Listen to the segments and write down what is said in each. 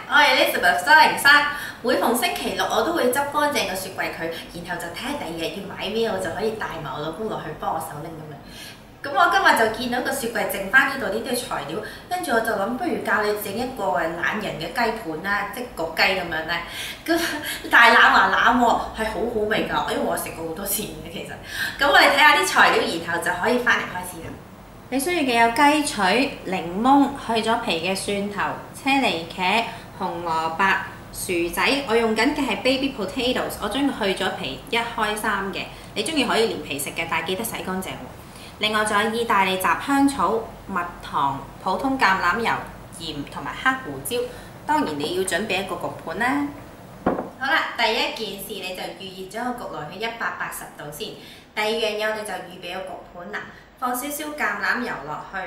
我係 Elizabeth 303，每逢星期六我都會執乾淨個雪櫃佢，然後就睇下第二日要買咩，我就可以帶埋我老公落去幫我手拎咁樣。咁我今日就見到個雪櫃剩翻呢度呢啲材料，跟住我就諗，不如教你整一個懶人嘅雞盤啦，即係焗雞咁樣咧。咁但係懶還懶喎，係好好味㗎，因為我食過好多次嘅其實。咁我哋睇下啲材料，然後就可以翻嚟開始啦。你需要嘅有雞腿、檸檬、去咗皮嘅蒜頭、車厘茄、紅蘿蔔、薯仔。我用緊嘅係 baby potatoes， 我將佢去咗皮1開3嘅。你中意可以連皮食嘅，但係記得洗乾淨喎。另外仲有意大利雜香草、蜜糖、普通橄欖油、鹽同埋黑胡椒。當然你要準備一個焗盤啦。好啦，第一件事你就預熱咗個焗爐去180度先。第二樣嘢我哋就預備個焗盤啦，放少少橄欖油落去，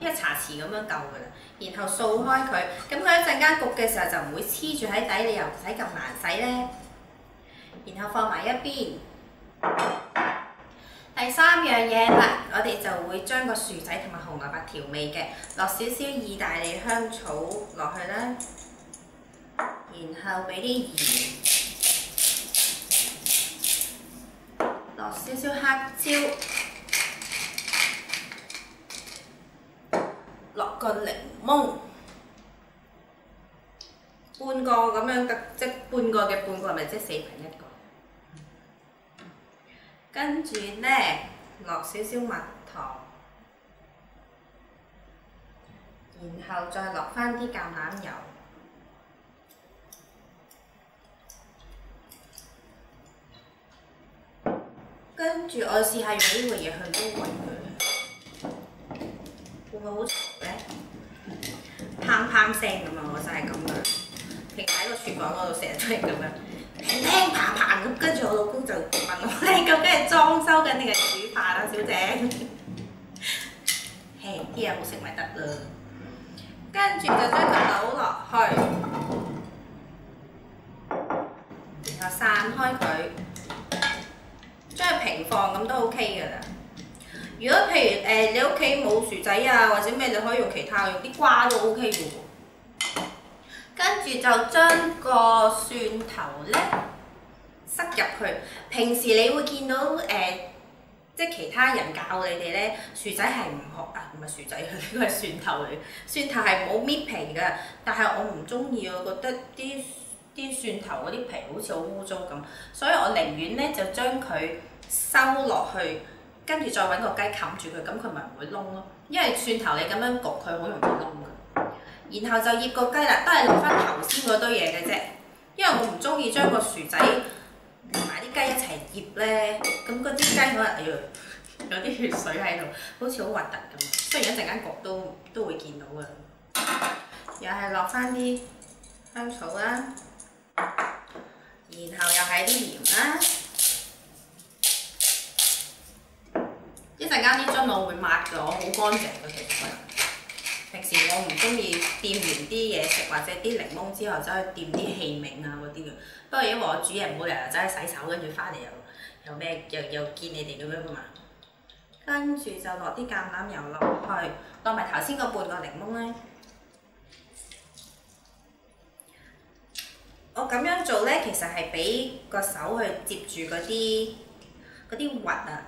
一茶匙咁樣夠噶啦。然後掃開佢，咁佢一陣間焗嘅時候就唔會黐住喺底，你又唔使咁難洗咧。然後放埋一邊。第三樣嘢啦，我哋就會將個薯仔同埋紅蘿蔔調味嘅，落少少意大利香草落去啦，然後俾啲鹽，落少少黑椒，落個檸檬，半個咁樣嘅，即係半個嘅半個，係咪即係4分1個？跟住咧，落少少蜜糖，然後再落翻啲橄欖油，跟住我試下用呢個嘢去撈勻佢，會唔會好嘈咧？砰砰聲咁啊！我真係咁樣，平時喺個廚房嗰度成日都係咁樣。乒乒乓乓咁，跟住我老公就問我：你究竟係裝修緊定係煮飯啊，小姐？嘿，啲嘢好食咪得啦。跟住就將佢倒落去，然後散開佢，將佢平放咁都 OK 㗎啦。如果譬如你屋企冇薯仔啊或者咩，你可以用其他，用啲瓜都 OK 嘅喎。跟住就將個蒜頭咧塞入去。平時你會見到即係其他人教你哋咧，薯仔係唔學啊，唔係薯仔，呢個係蒜頭嚟。蒜頭係冇搣皮嘅，但係我唔中意，我覺得啲蒜頭嗰啲皮好似好污糟咁，所以我寧願咧就將佢收落去，跟住再揾個雞冚住佢，咁佢咪唔會燶咯。因為蒜頭你咁樣焗佢好容易燶㗎。然後就醃個雞啦，都係落翻頭先嗰堆嘢嘅啫。因為我唔中意將個薯仔同埋啲雞一齊醃咧，咁嗰啲雞可能有啲血水喺度，好似好核突咁。雖然一陣間焗都會見到嘅。又係落翻啲香草啦，然後又係啲鹽啦。一陣間啲樽我會抹㗎，我好乾淨嘅其實。平時我唔中意掂完啲嘢食或者啲檸檬之後走去掂啲器皿啊嗰啲嘅。不過因為我煮嘢冇理由走去洗手，跟住翻嚟又咩又見你哋咁樣噶嘛。跟住就落啲橄欖油落去，落埋頭先嗰半個檸檬咧。我咁樣做咧，其實係俾個手去接住嗰啲核啊。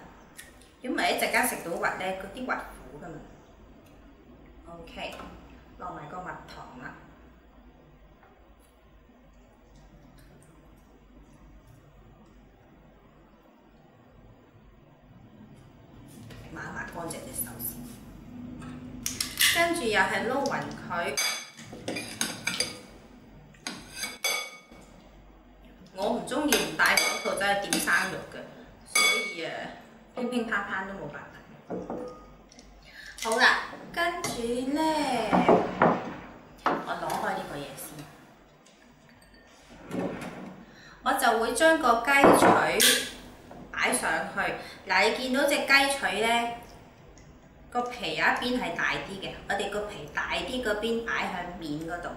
如果唔係一陣間食到核咧，嗰啲核苦噶嘛。OK， 落埋個蜜糖啦，抹一抹乾淨隻手先，跟住又係撈勻佢。我唔中意唔戴手套走去掂生肉嘅，所以乒乒乓乓都冇辦法。好啦，跟住咧，我攞開呢個嘢先，我就會將個雞腿擺上去。嗱，你見到隻雞腿咧，個皮有一邊係大啲嘅，我哋個皮大啲嗰邊擺向面嗰度。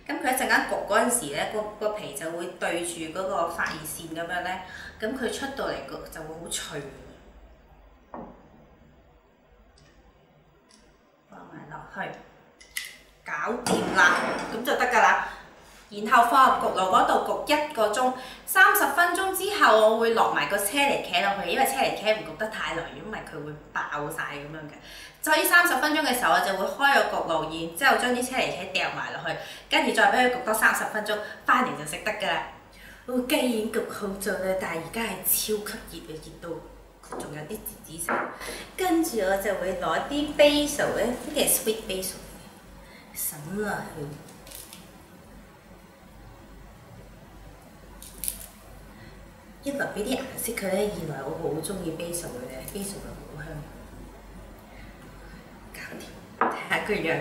咁佢一陣間焗嗰陣時咧，個皮就會對住嗰個發熱線咁樣咧，咁佢出到嚟就會好脆。放埋落去，攪搞掂啦，咁就得㗎啦。然後放入焗爐嗰度焗1個鐘，30分鐘之後我會落埋個車厘茄落去，因為車厘茄唔焗得太耐，因為佢會爆晒咁樣嘅。就喺30分鐘嘅時候，我就會開個焗爐，然之後將啲車厘茄掉埋落去，跟住再俾佢焗多30分鐘，翻嚟就食得㗎啦。雞已經焗好咗啦，但係而家係超級熱嘅，熱到仲有啲紫紫色。跟住我就會攞啲 basil 咧，呢啲係 sweet basil， 揼落去。一來俾啲顏色佢咧，二來我好中意 basil 嘅咧 ，basil 係好香。搞掂，睇下個樣。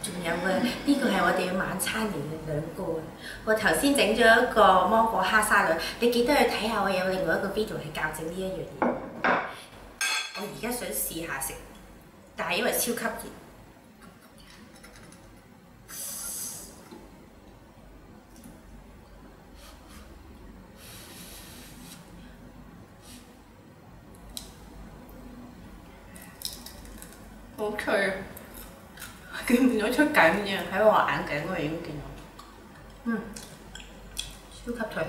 仲有啊，呢個係我哋嘅晚餐嚟嘅2個。我頭先整咗一個芒果蝦沙律，你記得去睇下我有另外一個 video 係教整呢一樣嘢。我而家想試下食，但係因為超級熱。好脆啊！見唔到出緊嘅，喺我眼鏡嗰度已經見到。超級脆！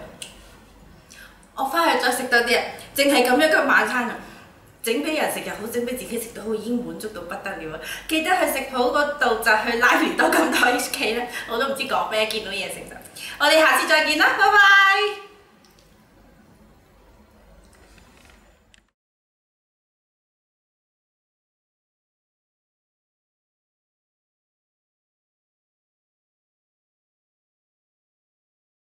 我翻去再食多啲啊！淨係咁樣嘅晚餐啊，整俾人食又好，整俾自己食都好，已經滿足到不得了啊！記得去食譜嗰度就去 Live 多咁多 HK 啦，我都唔知講咩，見到嘢食就。我哋下次再見啦，拜拜！